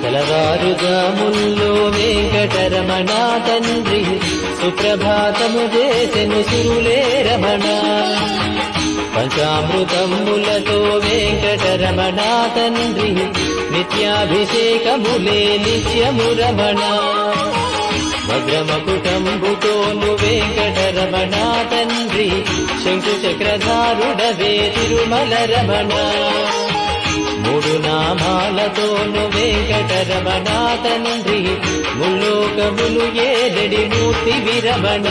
తెలవారుజాముల్లో వెంకటరమణ తండ్రి సుప్రభాతము చేసెను సిరులే రమణ. పంచామృతములతో వెంకటరమణ తండ్రి నిత్యాభిషేకములే నిత్యము రమణ. భద్రమకుటంబుతోను వెంకటరమణ తండ్రి శంకు చక్రధారుడవే తిరుమల రమణ. మూడు నామాలతోను వెంకటరమణ తండ్రి ముల్లోకములు ఏడడి మూర్తి విరమణ.